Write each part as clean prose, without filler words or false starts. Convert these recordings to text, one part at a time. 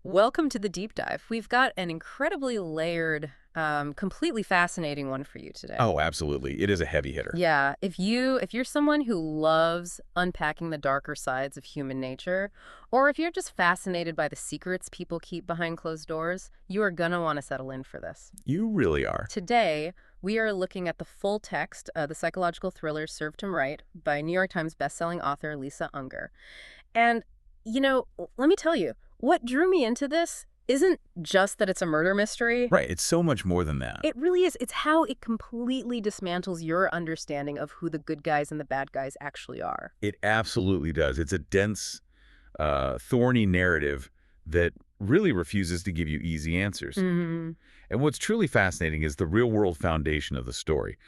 Welcome to the deep dive. We've got an incredibly layered, completely fascinating one for you today. Oh, absolutely. It is a heavy hitter. Yeah, if you're someone who loves unpacking the darker sides of human nature, or if you're just fascinated by the secrets people keep behind closed doors, you are gonna want to settle in for this. You really are. Today, we are looking at the full text, the psychological thriller Served Him Right by New York Times bestselling author Lisa Unger. And, let me tell you, what drew me into this isn't just that it's a murder mystery. Right. It's so much more than that. It really is. It's how it completely dismantles your understanding of who the good guys and the bad guys actually are. It absolutely does. It's a dense, thorny narrative that really refuses to give you easy answers. Hmm. And what's truly fascinating is the real-world foundation of the story.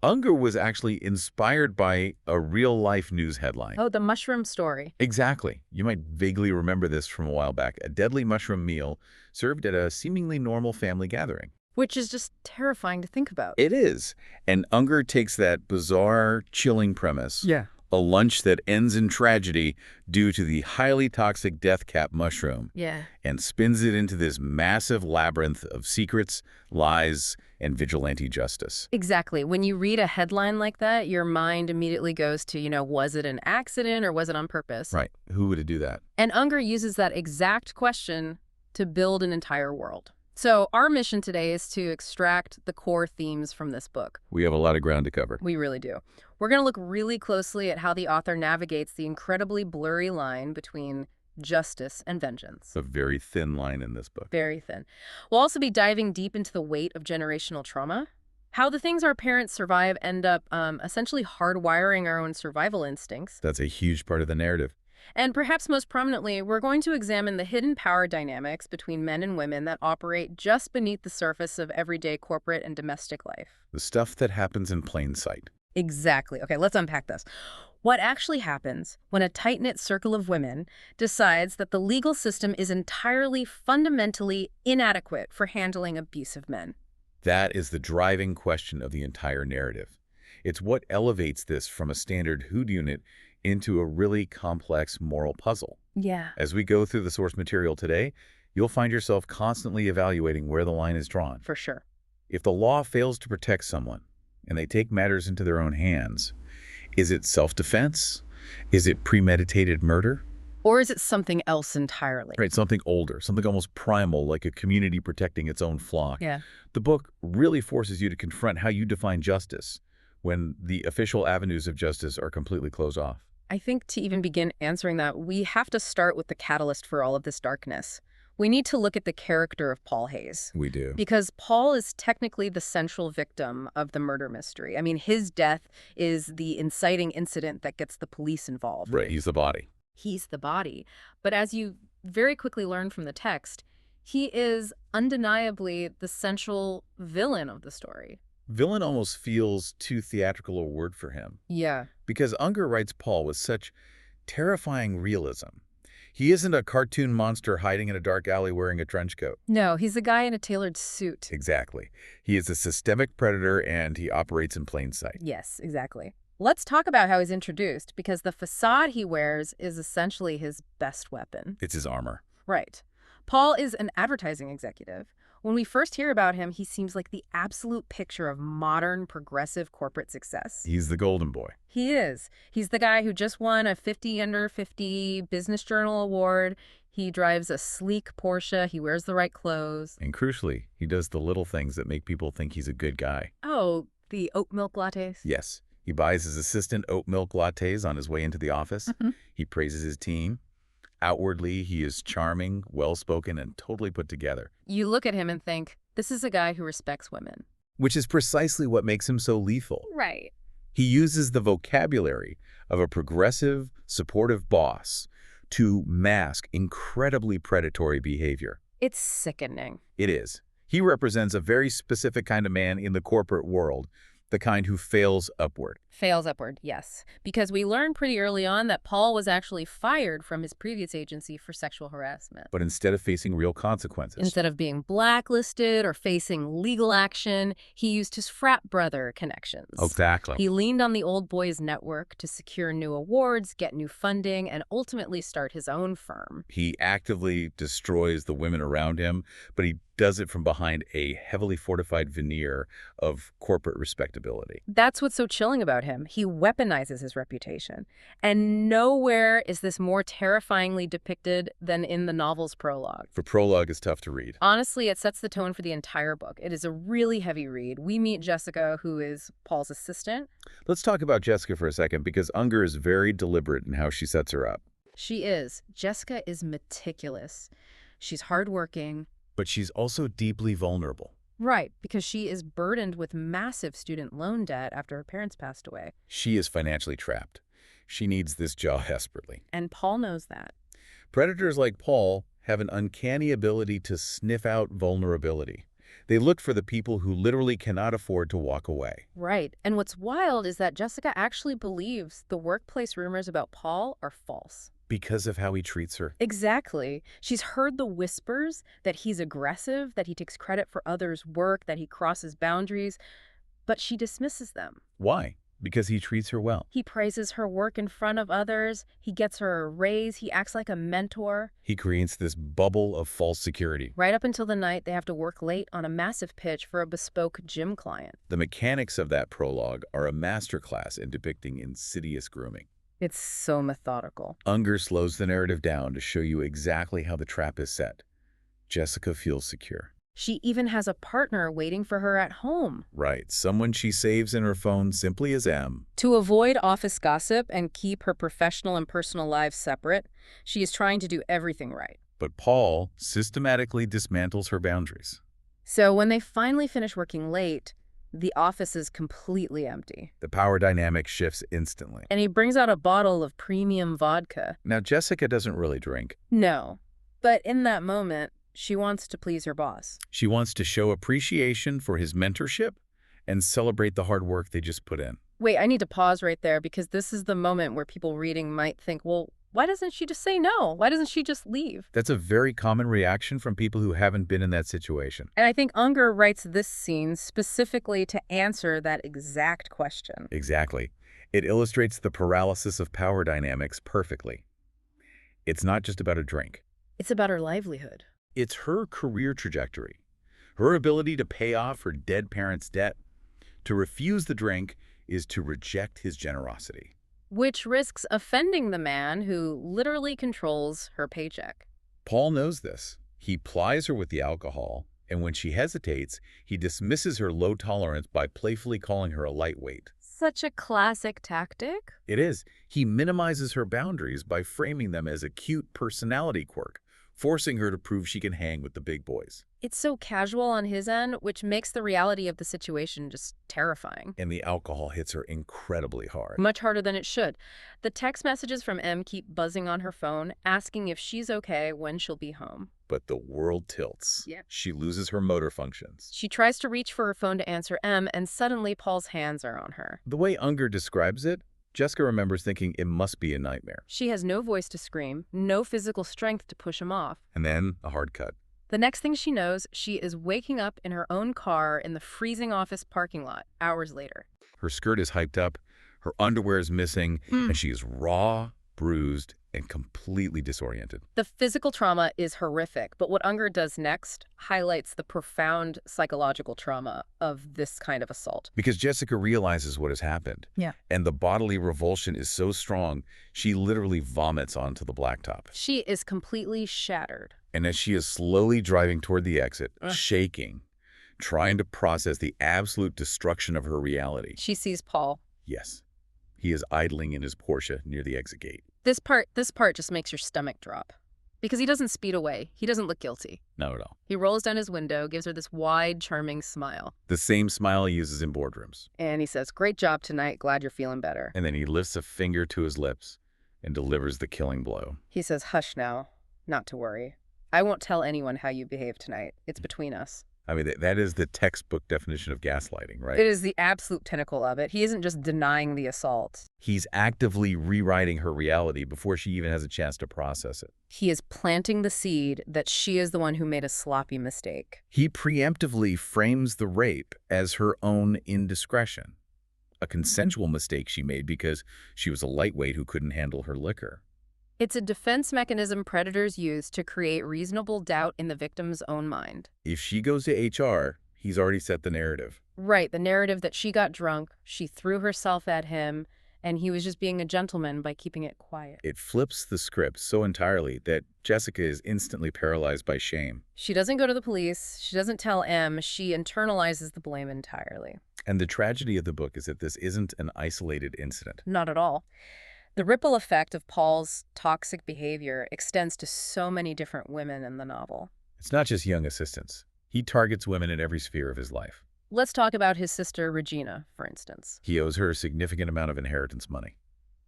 Unger was actually inspired by a real-life news headline. Oh, the mushroom story. Exactly. You might vaguely remember this from a while back. A deadly mushroom meal served at a seemingly normal family gathering. Which is just terrifying to think about. It is. And Unger takes that bizarre, chilling premise, Yeah. a lunch that ends in tragedy due to the highly toxic death cap mushroom, Yeah. and spins it into this massive labyrinth of secrets, lies, and vigilante justice. Exactly. When you read a headline like that, your mind immediately goes to, was it an accident or was it on purpose? Right. Who would do that? And Unger uses that exact question to build an entire world. So our mission today is to extract the core themes from this book. We have a lot of ground to cover. We really do. We're going to look really closely at how the author navigates the incredibly blurry line between justice and vengeance. It's a very thin line in this book. Very thin. We'll also be diving deep into the weight of generational trauma, how the things our parents survive end up essentially hardwiring our own survival instincts. That's a huge part of the narrative. And perhaps most prominently, we're going to examine the hidden power dynamics between men and women that operate just beneath the surface of everyday corporate and domestic life. The stuff that happens in plain sight. Exactly. Okay, let's unpack this. What actually happens when a tight-knit circle of women decides that the legal system is entirely, fundamentally inadequate for handling abusive men? That is the driving question of the entire narrative. It's what elevates this from a standard whodunit into a really complex moral puzzle. Yeah. As we go through the source material today, you'll find yourself constantly evaluating where the line is drawn. For sure. If the law fails to protect someone and they take matters into their own hands, is it self-defense? Is it premeditated murder? Or is it something else entirely? Right, something older, something almost primal, like a community protecting its own flock. Yeah. The book really forces you to confront how you define justice when the official avenues of justice are completely closed off. I think to even begin answering that, we have to start with the catalyst for all of this darkness. We need to look at the character of Paul Hayes. We do. Because Paul is technically the central victim of the murder mystery. I mean, his death is the inciting incident that gets the police involved. Right, he's the body. He's the body. But as you very quickly learn from the text, he is undeniably the central villain of the story. Villain almost feels too theatrical a word for him, Yeah. because Unger writes Paul with such terrifying realism. He isn't a cartoon monster hiding in a dark alley wearing a trench coat. No, he's a guy in a tailored suit. Exactly. He is a systemic predator, and he operates in plain sight. Yes, exactly. Let's talk about how he's introduced, because the facade he wears is essentially his best weapon. It's his armor. Right. Paul is an advertising executive. When we first hear about him, he seems like the absolute picture of modern, progressive corporate success. He's the golden boy. He is. He's the guy who just won a 50 under 50 Business Journal award. He drives a sleek Porsche. He wears the right clothes. And crucially, he does the little things that make people think he's a good guy. Oh, the oat milk lattes? Yes. He buys his assistant oat milk lattes on his way into the office. He praises his team. Outwardly, he is charming, well-spoken, and totally put together. You look at him and think, this is a guy who respects women. Which is precisely what makes him so lethal. Right. He uses the vocabulary of a progressive, supportive boss to mask incredibly predatory behavior. It's sickening. It is. He represents a very specific kind of man in the corporate world, The kind who fails upward. Fails upward, yes. Because we learned pretty early on that Paul was actually fired from his previous agency for sexual harassment. But instead of facing real consequences. Instead of being blacklisted or facing legal action, he used his frat brother connections. Exactly. He leaned on the old boys network to secure new awards, get new funding, and ultimately start his own firm. He actively destroys the women around him, but he does it from behind a heavily fortified veneer of corporate respectability. That's what's so chilling about him. He weaponizes his reputation. And nowhere is this more terrifyingly depicted than in the novel's prologue. The prologue is tough to read. Honestly, it sets the tone for the entire book. It is a really heavy read. We meet Jessica, who is Paul's assistant. Let's talk about Jessica for a second, because Unger is very deliberate in how she sets her up. She is. Jessica is meticulous. She's hardworking. But she's also deeply vulnerable. Right, because she is burdened with massive student loan debt after her parents passed away. She is financially trapped. She needs this job desperately. And Paul knows that. Predators like Paul have an uncanny ability to sniff out vulnerability. They look for the people who literally cannot afford to walk away. Right. And what's wild is that Jessica actually believes the workplace rumors about Paul are false. Because of how he treats her. Exactly. She's heard the whispers that he's aggressive, that he takes credit for others' work, that he crosses boundaries, but she dismisses them. Why? Because he treats her well. He praises her work in front of others. He gets her a raise. He acts like a mentor. He creates this bubble of false security. Right up until the night they have to work late on a massive pitch for a bespoke gym client. The mechanics of that prologue are a masterclass in depicting insidious grooming. It's so methodical. Unger slows the narrative down to show you exactly how the trap is set. Jessica feels secure. She even has a partner waiting for her at home. Right, someone she saves in her phone simply as M. To avoid office gossip and keep her professional and personal lives separate, she is trying to do everything right. But Paul systematically dismantles her boundaries. So when they finally finish working late, the office is completely empty. The power dynamic shifts instantly. And he brings out a bottle of premium vodka. Now, Jessica doesn't really drink. No, but in that moment, she wants to please her boss. She wants to show appreciation for his mentorship and celebrate the hard work they just put in. Wait, I need to pause right there because this is the moment where people reading might think, well, why doesn't she just say no? Why doesn't she just leave? That's a very common reaction from people who haven't been in that situation. And I think Unger writes this scene specifically to answer that exact question. Exactly. It illustrates the paralysis of power dynamics perfectly. It's not just about a drink. It's about her livelihood. It's her career trajectory, her ability to pay off her dead parents' debt. To refuse the drink is to reject his generosity. Which risks offending the man who literally controls her paycheck. Paul knows this. He plies her with the alcohol, and when she hesitates, he dismisses her low tolerance by playfully calling her a lightweight. Such a classic tactic. It is. He minimizes her boundaries by framing them as a cute personality quirk, forcing her to prove she can hang with the big boys. It's so casual on his end, which makes the reality of the situation just terrifying. And the alcohol hits her incredibly hard. Much harder than it should. The text messages from M keep buzzing on her phone, asking if she's okay, when she'll be home. But the world tilts. Yeah. She loses her motor functions. She tries to reach for her phone to answer M, and suddenly Paul's hands are on her. The way Unger describes it, Jessica remembers thinking it must be a nightmare. She has no voice to scream, no physical strength to push him off. And then a hard cut. The next thing she knows, she is waking up in her own car in the freezing office parking lot hours later. Her skirt is hyped up, her underwear is missing, and she is raw, bruised, and completely disoriented. The physical trauma is horrific, but what Unger does next highlights the profound psychological trauma of this kind of assault. Because Jessica realizes what has happened. Yeah. And the bodily revulsion is so strong, she literally vomits onto the blacktop. She is completely shattered. And as she is slowly driving toward the exit, shaking, trying to process the absolute destruction of her reality. She sees Paul. Yes. He is idling in his Porsche near the exit gate. This part just makes your stomach drop. Because he doesn't speed away. He doesn't look guilty. Not at all. He rolls down his window, gives her this wide, charming smile. The same smile he uses in boardrooms. And he says, "Great job tonight. Glad you're feeling better." And then he lifts a finger to his lips and delivers the killing blow. He says, "Hush now. Not to worry. I won't tell anyone how you behaved tonight. It's between us." I mean, that is the textbook definition of gaslighting, right? It is the absolute tentacle of it. He isn't just denying the assault. He's actively rewriting her reality before she even has a chance to process it. He is planting the seed that she is the one who made a sloppy mistake. He preemptively frames the rape as her own indiscretion, a consensual mistake she made because she was a lightweight who couldn't handle her liquor. It's a defense mechanism predators use to create reasonable doubt in the victim's own mind. If she goes to HR, he's already set the narrative. Right, the narrative that she got drunk, she threw herself at him, and he was just being a gentleman by keeping it quiet. It flips the script so entirely that Jessica is instantly paralyzed by shame. She doesn't go to the police, she doesn't tell M, she internalizes the blame entirely. And the tragedy of the book is that this isn't an isolated incident. Not at all. The ripple effect of Paul's toxic behavior extends to so many different women in the novel. It's not just young assistants. He targets women in every sphere of his life. Let's talk about his sister, Regina, for instance. He owes her a significant amount of inheritance money.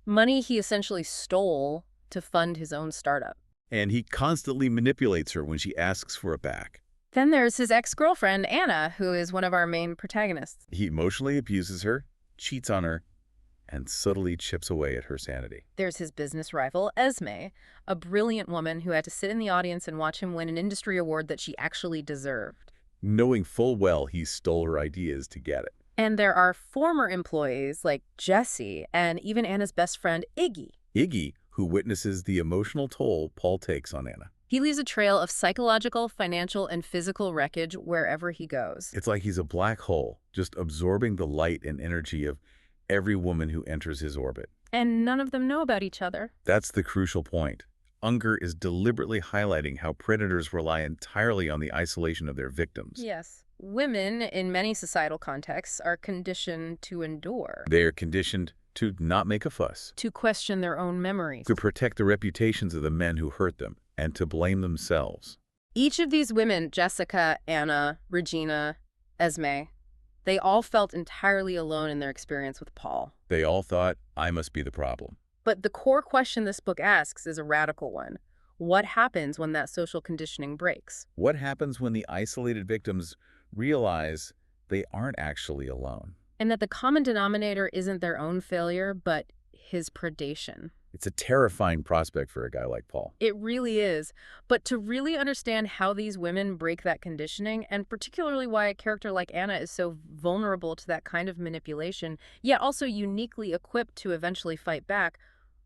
Money he essentially stole to fund his own startup. And he constantly manipulates her when she asks for it back. Then there's his ex-girlfriend, Anna, who is one of our main protagonists. He emotionally abuses her, cheats on her, and subtly chips away at her sanity. There's his business rival, Esme, a brilliant woman who had to sit in the audience and watch him win an industry award that she actually deserved. Knowing full well he stole her ideas to get it. And there are former employees like Jessie and even Anna's best friend, Iggy. Iggy, who witnesses the emotional toll Paul takes on Anna. He leaves a trail of psychological, financial, and physical wreckage wherever he goes. It's like he's a black hole, just absorbing the light and energy of every woman who enters his orbit. And none of them know about each other. That's the crucial point. Unger is deliberately highlighting how predators rely entirely on the isolation of their victims. Yes. Women, in many societal contexts, are conditioned to endure. They are conditioned to not make a fuss, To question their own memories. to protect the reputations of the men who hurt them, and to blame themselves. Each of these women, Jessica, Anna, Regina, Esme, they all felt entirely alone in their experience with Paul. They all thought, I must be the problem. But the core question this book asks is a radical one. What happens when that social conditioning breaks? What happens when the isolated victims realize they aren't actually alone? And that the common denominator isn't their own failure, but his predation. It's a terrifying prospect for a guy like Paul. It really is. But to really understand how these women break that conditioning, and particularly why a character like Anna is so vulnerable to that kind of manipulation, yet also uniquely equipped to eventually fight back,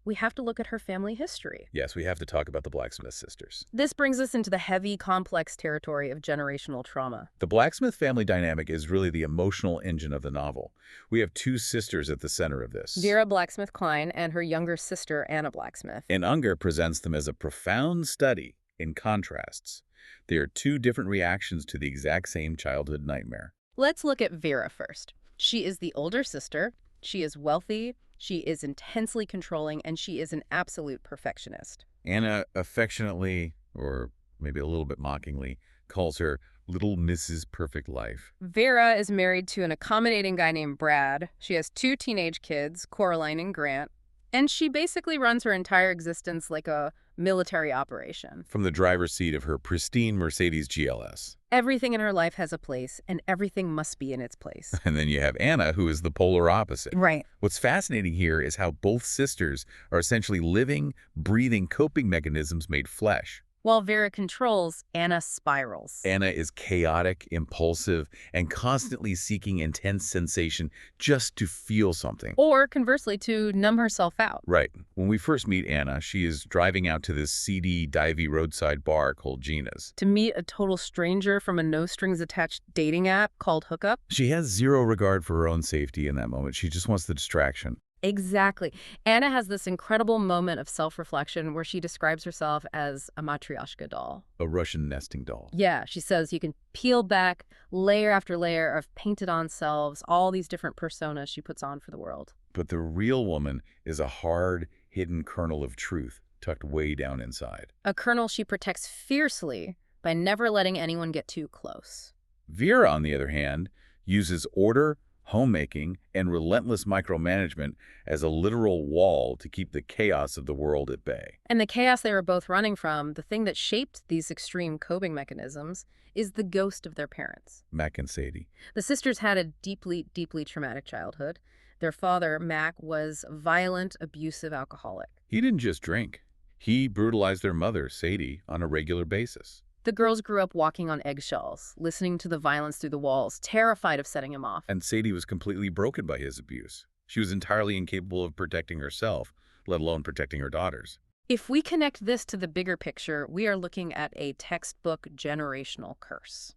we have to look at her family history. Yes, we have to talk about the Blacksmith sisters. This brings us into the heavy, complex territory of generational trauma. The Blacksmith family dynamic is really the emotional engine of the novel. We have two sisters at the center of this. Vera Blacksmith Klein and her younger sister, Anna Blacksmith. And Unger presents them as a profound study in contrasts. They are two different reactions to the exact same childhood nightmare. Let's look at Vera first. She is the older sister. She is wealthy. She is intensely controlling, and she is an absolute perfectionist. Anna affectionately, or maybe a little bit mockingly, calls her Little Mrs. Perfect Life. Vera is married to an accommodating guy named Brad. She has 2 teenage kids, Coraline and Grant, and she basically runs her entire existence like a military operation. From the driver's seat of her pristine Mercedes GLS. Everything in her life has a place, and everything must be in its place. And then you have Anna, who is the polar opposite. Right. What's fascinating here is how both sisters are essentially living, breathing coping mechanisms made flesh. While Vera controls, Anna spirals. Anna is chaotic, impulsive, and constantly seeking intense sensation just to feel something. Or, conversely, to numb herself out. Right. When we first meet Anna, she is driving out to this seedy, divey roadside bar called Gina's. To meet a total stranger from a no-strings-attached dating app called Hookup. She has zero regard for her own safety in that moment. She just wants the distraction. Exactly. Anna has this incredible moment of self-reflection where she describes herself as a matryoshka doll. A Russian nesting doll. Yeah, she says you can peel back layer after layer of painted-on selves, all these different personas she puts on for the world. But the real woman is a hard, hidden kernel of truth tucked way down inside. A kernel she protects fiercely by never letting anyone get too close. Vera, on the other hand, uses order, homemaking, and relentless micromanagement as a literal wall to keep the chaos of the world at bay. And the chaos they were both running from, the thing that shaped these extreme coping mechanisms, is the ghost of their parents. Mac and Sadie. The sisters had a deeply, deeply traumatic childhood. Their father, Mac, was a violent, abusive alcoholic. He didn't just drink. He brutalized their mother, Sadie, on a regular basis. The girls grew up walking on eggshells, listening to the violence through the walls, terrified of setting him off. And Sadie was completely broken by his abuse. She was entirely incapable of protecting herself, let alone protecting her daughters. If we connect this to the bigger picture, we are looking at a textbook generational curse.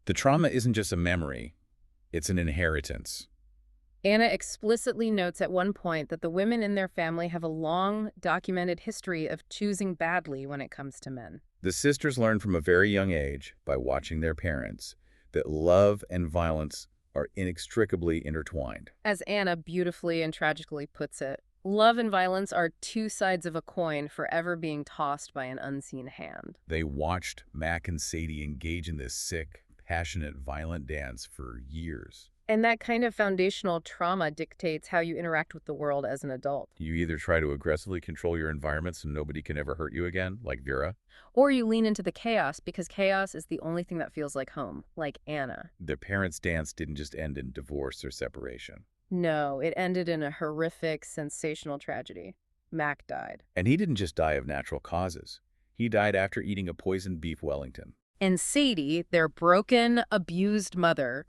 The trauma isn't just a memory, it's an inheritance. Anna explicitly notes at one point that the women in their family have a long, documented history of choosing badly when it comes to men. The sisters learned from a very young age, by watching their parents, that love and violence are inextricably intertwined. As Anna beautifully and tragically puts it, love and violence are two sides of a coin forever being tossed by an unseen hand. They watched Mac and Sadie engage in this sick, passionate, violent dance for years. And that kind of foundational trauma dictates how you interact with the world as an adult. You either try to aggressively control your environment so nobody can ever hurt you again, like Vera. Or you lean into the chaos because chaos is the only thing that feels like home, like Anna. Their parents' dance didn't just end in divorce or separation. No, it ended in a horrific, sensational tragedy. Mac died. And he didn't just die of natural causes. He died after eating a poisoned beef Wellington. And Sadie, their broken, abused mother,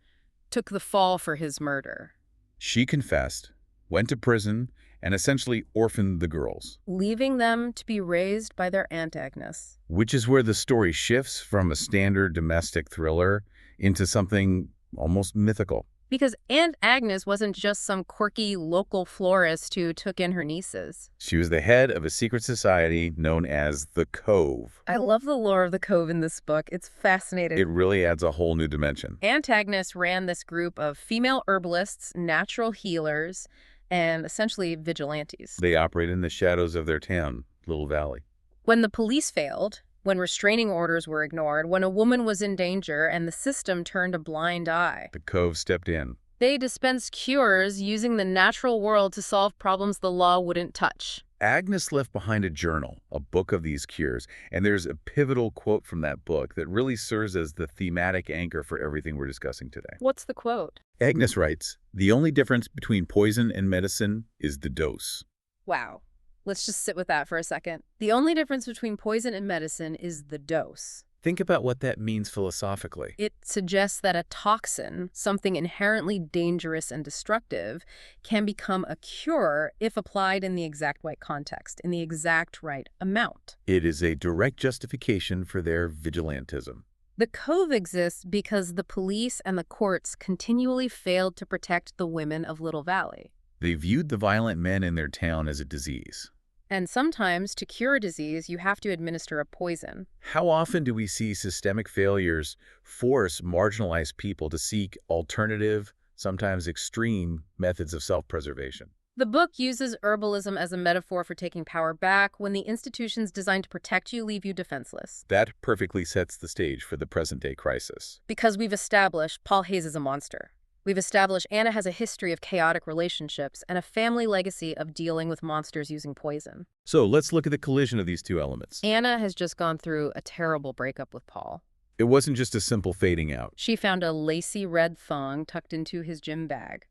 took the fall for his murder. She confessed, went to prison, and essentially orphaned the girls. Leaving them to be raised by their Aunt Agnes. Which is where the story shifts from a standard domestic thriller into something almost mythical. Because Aunt Agnes wasn't just some quirky local florist who took in her nieces. She was the head of a secret society known as the Cove. I love the lore of the Cove in this book. It's fascinating. It really adds a whole new dimension. Aunt Agnes ran this group of female herbalists, natural healers, and essentially vigilantes. They operate in the shadows of their town, Little Valley. When the police failed, when restraining orders were ignored, when a woman was in danger and the system turned a blind eye, The Cove stepped in. they dispensed cures using the natural world to solve problems the law wouldn't touch. Agnes left behind a journal, a book of these cures, and there's a pivotal quote from that book that really serves as the thematic anchor for everything we're discussing today. What's the quote? Agnes writes, "The only difference between poison and medicine is the dose." Wow. Let's just sit with that for a second. The only difference between poison and medicine is the dose. Think about what that means philosophically. It suggests that a toxin, something inherently dangerous and destructive, can become a cure if applied in the exact right context, in the exact right amount. It is a direct justification for their vigilantism. The Cove exists because the police and the courts continually failed to protect the women of Little Valley. They viewed the violent men in their town as a disease. And sometimes, to cure a disease, you have to administer a poison. How often do we see systemic failures force marginalized people to seek alternative, sometimes extreme, methods of self-preservation? The book uses herbalism as a metaphor for taking power back when the institutions designed to protect you leave you defenseless. That perfectly sets the stage for the present-day crisis. Because we've established Paul Hayes is a monster. We've established Anna has a history of chaotic relationships and a family legacy of dealing with monsters using poison. So let's look at the collision of these two elements. Anna has just gone through a terrible breakup with Paul. It wasn't just a simple fading out. She found a lacy red thong tucked into his gym bag.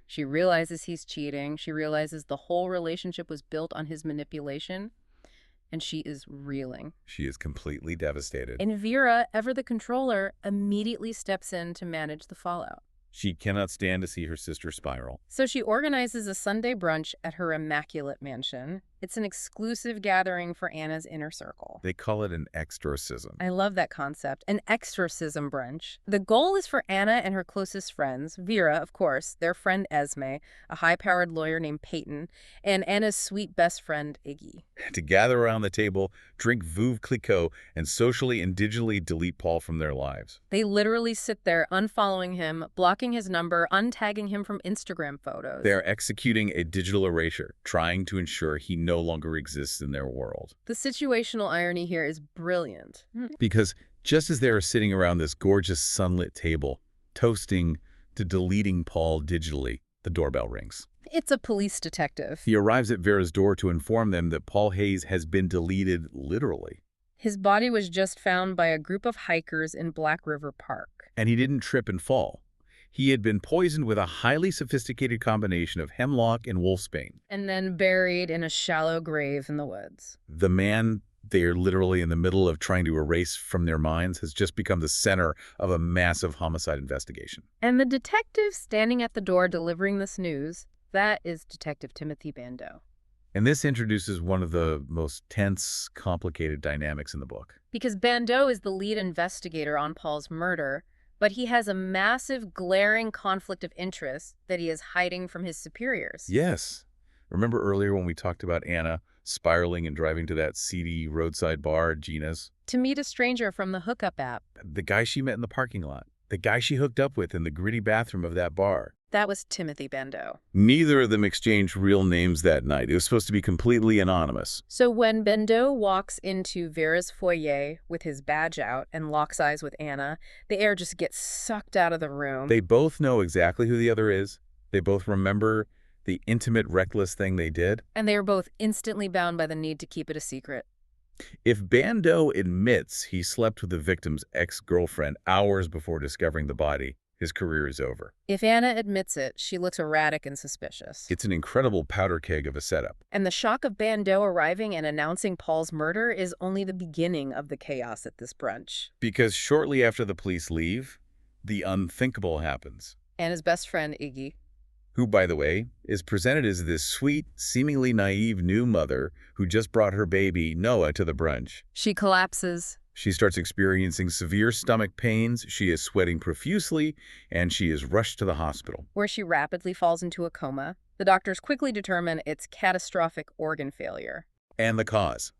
She realizes he's cheating. She realizes the whole relationship was built on his manipulation. And she is reeling. She is completely devastated. And Vera, ever the controller, immediately steps in to manage the fallout. She cannot stand to see her sister spiral. So she organizes a Sunday brunch at her immaculate mansion. It's an exclusive gathering for Anna's inner circle. They call it an exorcism. I love that concept, an exorcism brunch. The goal is for Anna and her closest friends, Vera, of course, their friend Esme, a high-powered lawyer named Peyton, and Anna's sweet best friend, Iggy. To gather around the table, drink Veuve Clicquot, and socially and digitally delete Paul from their lives. They literally sit there unfollowing him, blocking his number, untagging him from Instagram photos. They are executing a digital erasure, trying to ensure he no longer exists in their world. The situational irony here is brilliant. Because just as they are sitting around this gorgeous sunlit table, toasting, to deleting Paul digitally. The doorbell rings. It's a police detective. He arrives at Vera's door to inform them that Paul Hayes has been deleted literally. His body was just found by a group of hikers in Black River Park. And he didn't trip and fall. He had been poisoned with a highly sophisticated combination of hemlock and wolfsbane. And then buried in a shallow grave in the woods. The man they're literally in the middle of trying to erase from their minds has just become the center of a massive homicide investigation. And the detective standing at the door delivering this news, that is Detective Timothy Bandeau. And this introduces one of the most tense, complicated dynamics in the book. Because Bandeau is the lead investigator on Paul's murder, but he has a massive, glaring conflict of interest that he is hiding from his superiors. Yes. Remember earlier when we talked about Anna spiraling and driving to that seedy roadside bar, Gina's? To meet a stranger from the hookup app. The guy she met in the parking lot. The guy she hooked up with in the gritty bathroom of that bar. That was Timothy Bandeau. Neither of them exchanged real names that night. It was supposed to be completely anonymous. So when Bandeau walks into Vera's foyer with his badge out and locks eyes with Anna, the air just gets sucked out of the room. They both know exactly who the other is. They both remember the intimate, reckless thing they did. And they are both instantly bound by the need to keep it a secret. If Bandeau admits he slept with the victim's ex-girlfriend hours before discovering the body, his career is over. If Anna admits it, she looks erratic and suspicious. It's an incredible powder keg of a setup. And the shock of Bandeau arriving and announcing Paul's murder is only the beginning of the chaos at this brunch. Because shortly after the police leave, the unthinkable happens. Anna's best friend, Iggy, who, by the way, is presented as this sweet, seemingly naive new mother who just brought her baby, Noah, to the brunch. She collapses. She starts experiencing severe stomach pains, she is sweating profusely, and she is rushed to the hospital, where she rapidly falls into a coma. The doctors quickly determine it's catastrophic organ failure. And the cause?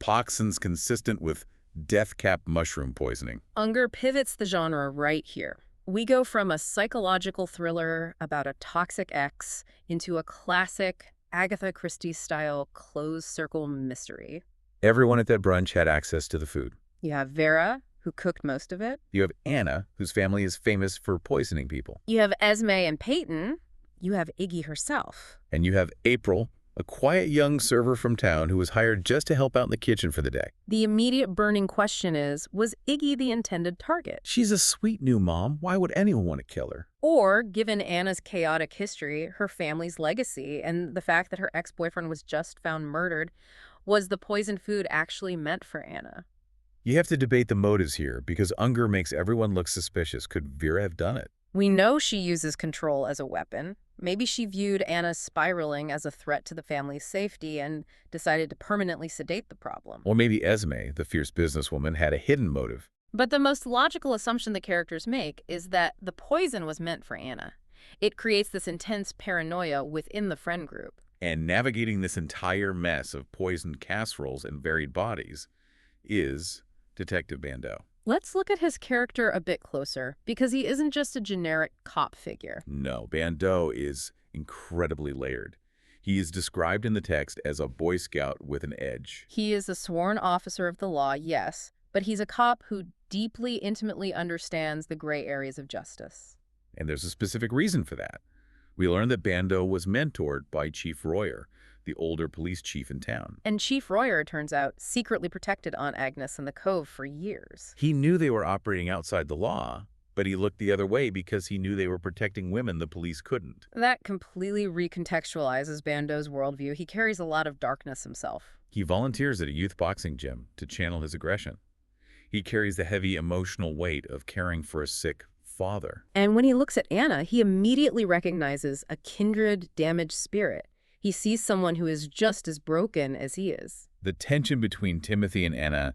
Toxins consistent with death cap mushroom poisoning. Unger pivots the genre right here. We go from a psychological thriller about a toxic ex into a classic Agatha Christie-style closed-circle mystery. Everyone at that brunch had access to the food. You have Vera, who cooked most of it. You have Anna, whose family is famous for poisoning people. You have Esme and Peyton. You have Iggy herself. And you have April, a quiet young server from town who was hired just to help out in the kitchen for the day. The immediate burning question is, was Iggy the intended target? She's a sweet new mom. Why would anyone want to kill her? Or, given Anna's chaotic history, her family's legacy, and the fact that her ex-boyfriend was just found murdered, was the poisoned food actually meant for Anna? You have to debate the motives here, because Unger makes everyone look suspicious. Could Vera have done it? We know she uses control as a weapon. Maybe she viewed Anna's spiraling as a threat to the family's safety and decided to permanently sedate the problem. Or maybe Esme, the fierce businesswoman, had a hidden motive. But the most logical assumption the characters make is that the poison was meant for Anna. It creates this intense paranoia within the friend group. And navigating this entire mess of poisoned casseroles and buried bodies is Detective Bandeau. Let's look at his character a bit closer, because he isn't just a generic cop figure. No, Bandeau is incredibly layered. He is described in the text as a Boy Scout with an edge. He is a sworn officer of the law, yes, but he's a cop who deeply, intimately understands the gray areas of justice. And there's a specific reason for that. We learned that Bandeau was mentored by Chief Royer, the older police chief in town. And Chief Royer, it turns out, secretly protected Aunt Agnes and the Cove for years. He knew they were operating outside the law, but he looked the other way because he knew they were protecting women the police couldn't. That completely recontextualizes Bandeau's worldview. He carries a lot of darkness himself. He volunteers at a youth boxing gym to channel his aggression. He carries the heavy emotional weight of caring for a sick father. And when he looks at Anna, he immediately recognizes a kindred, damaged spirit. He sees someone who is just as broken as he is. The tension between Timothy and Anna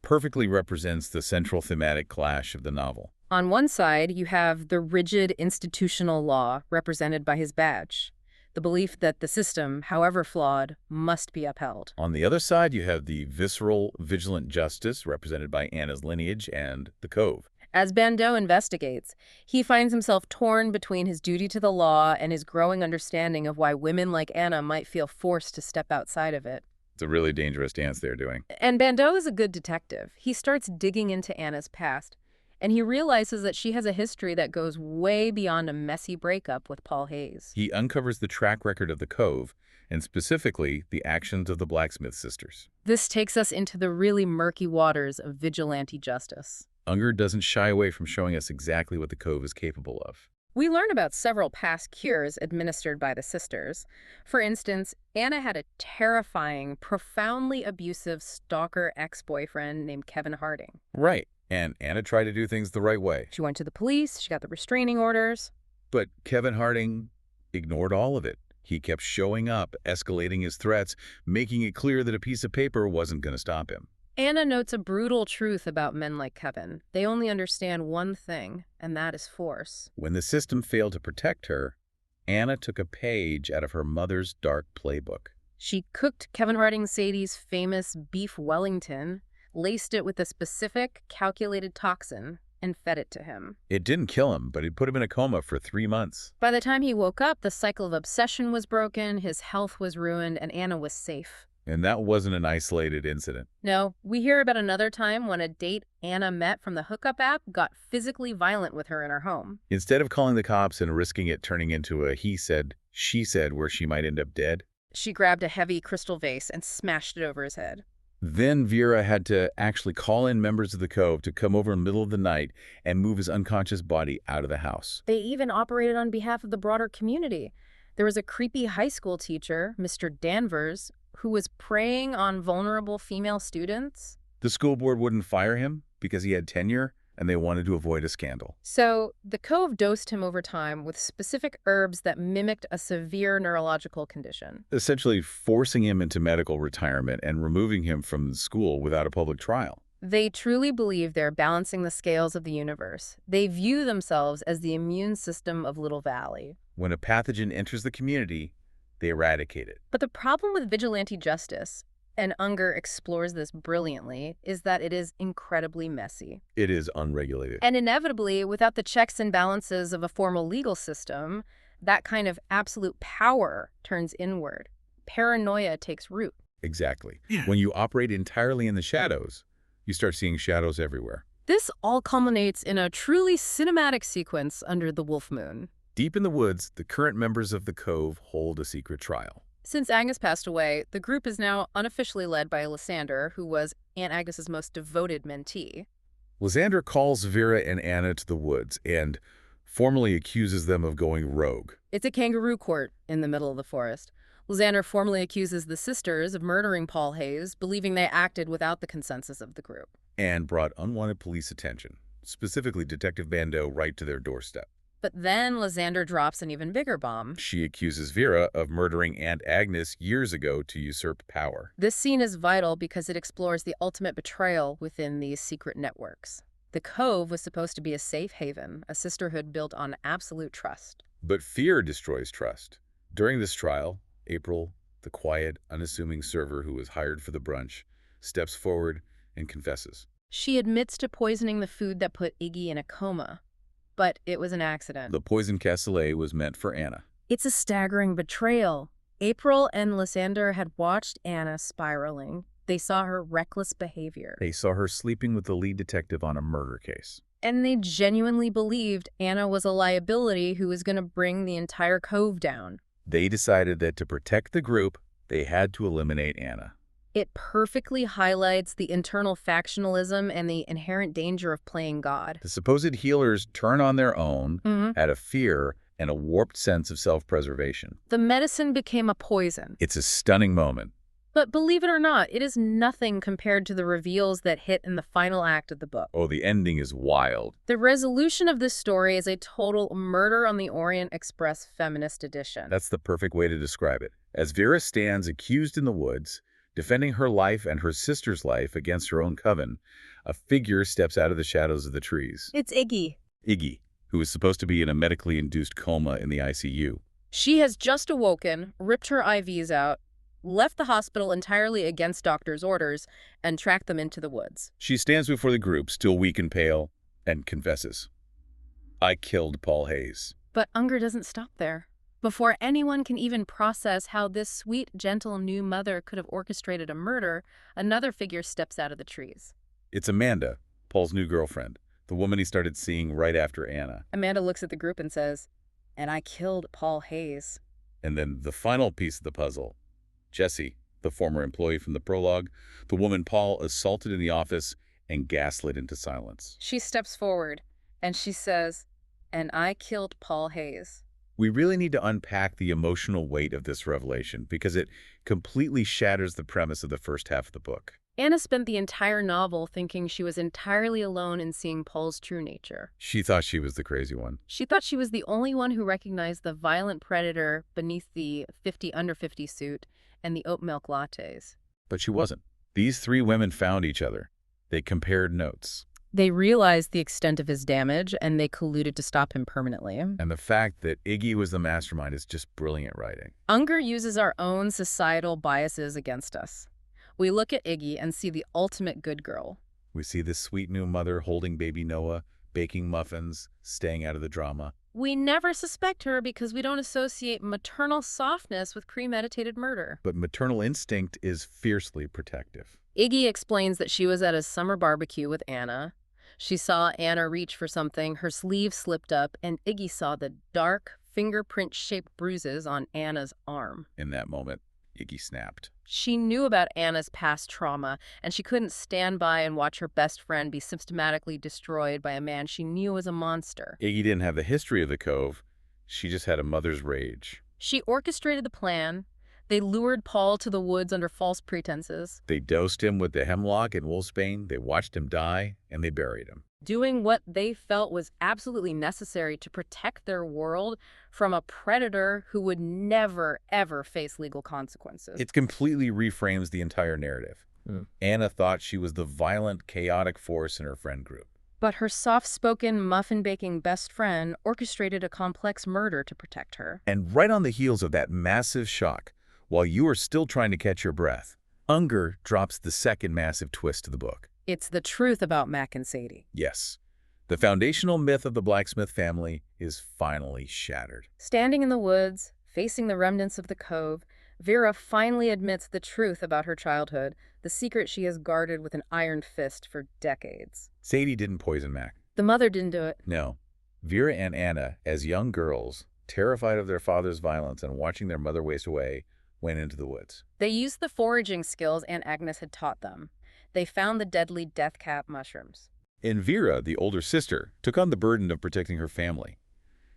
perfectly represents the central thematic clash of the novel. On one side, you have the rigid institutional law represented by his badge, the belief that the system, however flawed, must be upheld. On the other side, you have the visceral, vigilant justice represented by Anna's lineage and the Cove. As Bandeau investigates, he finds himself torn between his duty to the law and his growing understanding of why women like Anna might feel forced to step outside of it. It's a really dangerous dance they're doing. And Bandeau is a good detective. He starts digging into Anna's past, And he realizes that she has a history that goes way beyond a messy breakup with Paul Hayes. He uncovers the track record of the Cove, and specifically the actions of the Blacksmith sisters. This takes us into the really murky waters of vigilante justice. Unger doesn't shy away from showing us exactly what the Cove is capable of. We learn about several past cures administered by the sisters. For instance, Anna had a terrifying, profoundly abusive stalker ex-boyfriend named Kevin Harding. Right. And Anna tried to do things the right way. She went to the police, she got the restraining orders. But Kevin Harding ignored all of it. He kept showing up, escalating his threats, making it clear that a piece of paper wasn't going to stop him. Anna notes a brutal truth about men like Kevin. They only understand one thing, and that is force. When the system failed to protect her, Anna took a page out of her mother's dark playbook. She cooked Kevin Harding Sadie's famous beef Wellington, laced it with a specific, calculated toxin, and fed it to him. It didn't kill him, but it put him in a coma for 3 months. By the time he woke up, the cycle of obsession was broken, his health was ruined, and Anna was safe. And that wasn't an isolated incident. No, we hear about another time when a date Anna met from the hookup app got physically violent with her in her home. Instead of calling the cops and risking it turning into a he said, she said where she might end up dead, She grabbed a heavy crystal vase and smashed it over his head. then Vera had to actually call in members of the Cove to come over in the middle of the night and move his unconscious body out of the house. They even operated on behalf of the broader community. There was a creepy high school teacher, Mr. Danvers, who was preying on vulnerable female students. The school board wouldn't fire him because he had tenure, and they wanted to avoid a scandal. So the Cove dosed him over time with specific herbs that mimicked a severe neurological condition. Essentially forcing him into medical retirement and removing him from the school without a public trial. They truly believe they're balancing the scales of the universe. They view themselves as the immune system of Little Valley. When a pathogen enters the community, they eradicate it. But the problem with vigilante justice, and Unger explores this brilliantly, is that it is incredibly messy. It is unregulated. And inevitably, without the checks and balances of a formal legal system, that kind of absolute power turns inward. Paranoia takes root. Exactly. When you operate entirely in the shadows, you start seeing shadows everywhere. This all culminates in a truly cinematic sequence under the Wolf Moon. Deep in the woods, the current members of the Cove hold a secret trial. Since Agnes passed away, the group is now unofficially led by Lysander, who was Aunt Agnes's most devoted mentee. Lysander calls Vera and Anna to the woods and formally accuses them of going rogue. It's a kangaroo court in the middle of the forest. Lysander formally accuses the sisters of murdering Paul Hayes, believing they acted without the consensus of the group. And brought unwanted police attention, specifically Detective Bando, right to their doorstep. But then Lysander drops an even bigger bomb. She accuses Vera of murdering Aunt Agnes years ago to usurp power. This scene is vital because it explores the ultimate betrayal within these secret networks. The Cove was supposed to be a safe haven, a sisterhood built on absolute trust. But fear destroys trust. During this trial, April, the quiet, unassuming server who was hired for the brunch, steps forward and confesses. She admits to poisoning the food that put Iggy in a coma. But it was an accident. The poison cassoulet was meant for Anna. It's a staggering betrayal. April and Lysander had watched Anna spiraling. They saw her reckless behavior. They saw her sleeping with the lead detective on a murder case. And they genuinely believed Anna was a liability who was going to bring the entire Cove down. They decided that to protect the group, they had to eliminate Anna. It perfectly highlights the internal factionalism and the inherent danger of playing God. The supposed healers turn on their own out of fear and a warped sense of self-preservation. The medicine became a poison. It's a stunning moment. But believe it or not, it is nothing compared to the reveals that hit in the final act of the book. Oh, the ending is wild. The resolution of this story is a total Murder on the Orient Express feminist edition. That's the perfect way to describe it. As Vera stands accused in the woods, defending her life and her sister's life against her own coven, a figure steps out of the shadows of the trees. It's Iggy. Iggy, who is supposed to be in a medically induced coma in the ICU. She has just awoken, ripped her IVs out, left the hospital entirely against doctors' orders, and tracked them into the woods. She stands before the group, still weak and pale, and confesses, "I killed Paul Hayes." But Unger doesn't stop there. Before anyone can even process how this sweet, gentle new mother could have orchestrated a murder, another figure steps out of the trees. It's Amanda, Paul's new girlfriend, the woman he started seeing right after Anna. Amanda looks at the group and says, "And I killed Paul Hayes." And then the final piece of the puzzle, Jessie, the former employee from the prologue, the woman Paul assaulted in the office and gaslit into silence. She steps forward and she says, "And I killed Paul Hayes." We really need to unpack the emotional weight of this revelation because it completely shatters the premise of the first half of the book. Anna spent the entire novel thinking she was entirely alone in seeing Paul's true nature. She thought she was the crazy one. She thought she was the only one who recognized the violent predator beneath the 50 under 50 suit and the oat milk lattes. But she wasn't. These three women found each other. They compared notes. They realized the extent of his damage, and they colluded to stop him permanently. And the fact that Iggy was the mastermind is just brilliant writing. Unger uses our own societal biases against us. We look at Iggy and see the ultimate good girl. We see this sweet new mother holding baby Noah, baking muffins, staying out of the drama. We never suspect her because we don't associate maternal softness with premeditated murder. But maternal instinct is fiercely protective. Iggy explains that she was at a summer barbecue with Anna. She saw Anna reach for something, her sleeve slipped up, and Iggy saw the dark, fingerprint-shaped bruises on Anna's arm. In that moment, Iggy snapped. She knew about Anna's past trauma, and she couldn't stand by and watch her best friend be systematically destroyed by a man she knew was a monster. Iggy didn't have the history of the Cove. She just had a mother's rage. She orchestrated the plan. They lured Paul to the woods under false pretenses. They dosed him with the hemlock and wolfsbane, they watched him die, and they buried him. Doing what they felt was absolutely necessary to protect their world from a predator who would never, ever face legal consequences. It completely reframes the entire narrative. Anna thought she was the violent, chaotic force in her friend group. But her soft-spoken, muffin-baking best friend orchestrated a complex murder to protect her. And right on the heels of that massive shock, while you are still trying to catch your breath, Unger drops the second massive twist to the book. It's the truth about Mac and Sadie. Yes, the foundational myth of the Blacksmith family is finally shattered. Standing in the woods, facing the remnants of the Cove, Vera finally admits the truth about her childhood, the secret she has guarded with an iron fist for decades. Sadie didn't poison Mac. The mother didn't do it. No. Vera and Anna, as young girls, terrified of their father's violence and watching their mother waste away, went into the woods. They used the foraging skills Aunt Agnes had taught them. They found the deadly death cap mushrooms. And Vera, the older sister, took on the burden of protecting her family.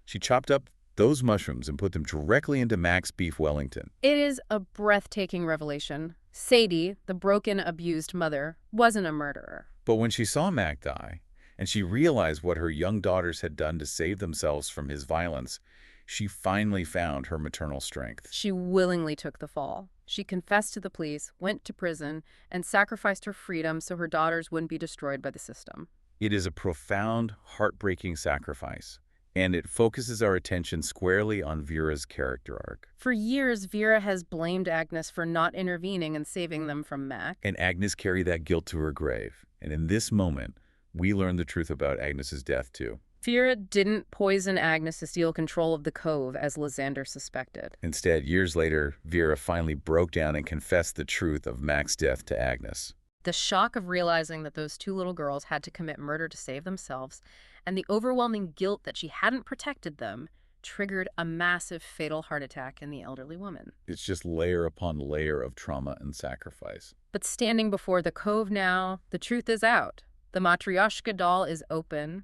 She chopped up those mushrooms and put them directly into Mac's beef Wellington. It is a breathtaking revelation. Sadie, the broken, abused mother, wasn't a murderer. But when she saw Mac die, and she realized what her young daughters had done to save themselves from his violence, she finally found her maternal strength. She willingly took the fall. She confessed to the police, went to prison, and sacrificed her freedom so her daughters wouldn't be destroyed by the system. It is a profound, heartbreaking sacrifice, and it focuses our attention squarely on Vera's character arc. For years, Vera has blamed Agnes for not intervening and saving them from Mac. And Agnes carried that guilt to her grave. And in this moment, we learn the truth about Agnes's death, too. Vera didn't poison Agnes to steal control of the Cove, as Lysander suspected. Instead, years later, Vera finally broke down and confessed the truth of Mac's death to Agnes. The shock of realizing that those two little girls had to commit murder to save themselves, and the overwhelming guilt that she hadn't protected them, triggered a massive fatal heart attack in the elderly woman. It's just layer upon layer of trauma and sacrifice. But standing before the Cove now, the truth is out. The Matryoshka doll is open.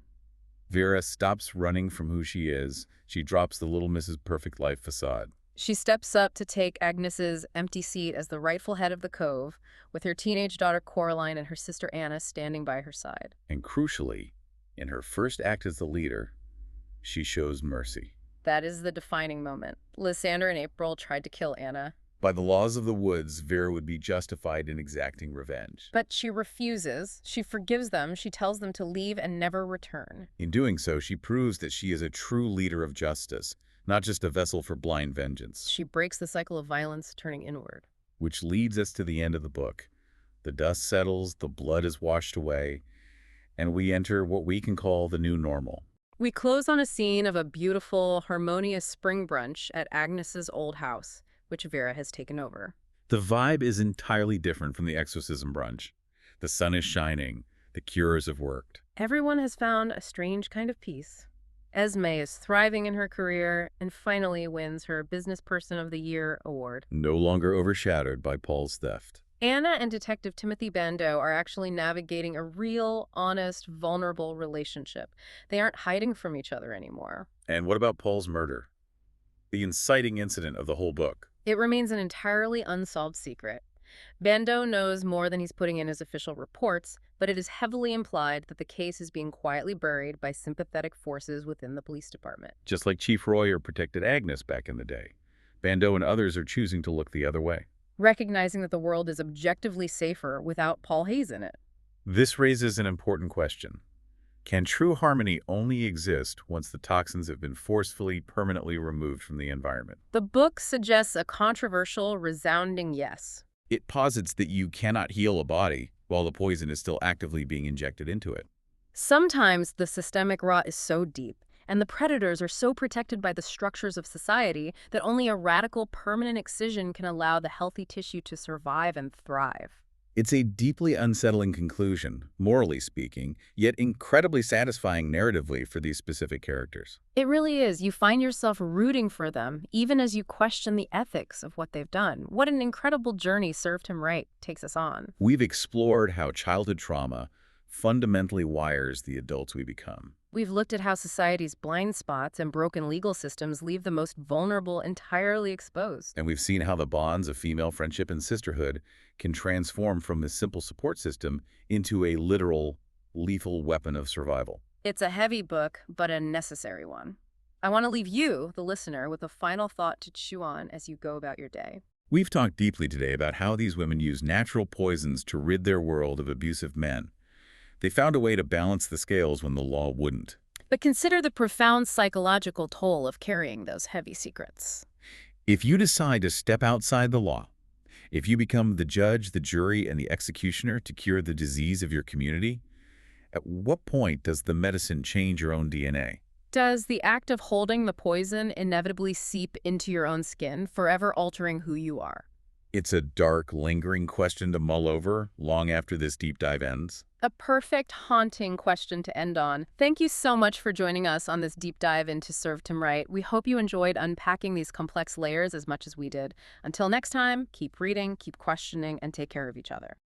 Vera stops running from who she is. She drops the Little Mrs. Perfect Life facade. She steps up to take Agnes's empty seat as the rightful head of the Cove, with her teenage daughter Coraline and her sister Anna standing by her side. And crucially, in her first act as the leader, she shows mercy. That is the defining moment. Lysander and April tried to kill Anna. By the laws of the woods, Vera would be justified in exacting revenge. But she refuses. She forgives them. She tells them to leave and never return. In doing so, she proves that she is a true leader of justice, not just a vessel for blind vengeance. She breaks the cycle of violence, turning inward. Which leads us to the end of the book. The dust settles, the blood is washed away, and we enter what we can call the new normal. We close on a scene of a beautiful, harmonious spring brunch at Agnes's old house, which Vera has taken over. The vibe is entirely different from the exorcism brunch. The sun is shining, The cures have worked. Everyone has found a strange kind of peace. Esme is thriving in her career and finally wins her Business Person of the Year award. No longer overshadowed by Paul's theft. Anna and Detective Timothy Bando are actually navigating a real, honest, vulnerable relationship. They aren't hiding from each other anymore. And what about Paul's murder? The inciting incident of the whole book. It remains an entirely unsolved secret. Bando knows more than he's putting in his official reports, but it is heavily implied that the case is being quietly buried by sympathetic forces within the police department. Just like Chief Royer protected Agnes back in the day, Bando and others are choosing to look the other way. Recognizing that the world is objectively safer without Paul Hayes in it. This raises an important question. Can true harmony only exist once the toxins have been forcefully, permanently removed from the environment? The book suggests a controversial, resounding yes. It posits that you cannot heal a body while the poison is still actively being injected into it. Sometimes the systemic rot is so deep, and the predators are so protected by the structures of society that only a radical, permanent excision can allow the healthy tissue to survive and thrive. It's a deeply unsettling conclusion, morally speaking, yet incredibly satisfying narratively for these specific characters. It really is. You find yourself rooting for them, even as you question the ethics of what they've done. What an incredible journey Served Him Right takes us on. We've explored how childhood trauma fundamentally wires the adults we become. We've looked at how society's blind spots and broken legal systems leave the most vulnerable entirely exposed. And we've seen how the bonds of female friendship and sisterhood can transform from a simple support system into a literal, lethal weapon of survival. It's a heavy book, but a necessary one. I want to leave you, the listener, with a final thought to chew on as you go about your day. We've talked deeply today about how these women use natural poisons to rid their world of abusive men. They found a way to balance the scales when the law wouldn't. But consider the profound psychological toll of carrying those heavy secrets. If you decide to step outside the law, if you become the judge, the jury, and the executioner to cure the disease of your community, at what point does the medicine change your own DNA? Does the act of holding the poison inevitably seep into your own skin, forever altering who you are? It's a dark, lingering question to mull over long after this deep dive ends. A perfect, haunting question to end on. Thank you so much for joining us on this deep dive into Served Him Right. We hope you enjoyed unpacking these complex layers as much as we did. Until next time, keep reading, keep questioning, and take care of each other.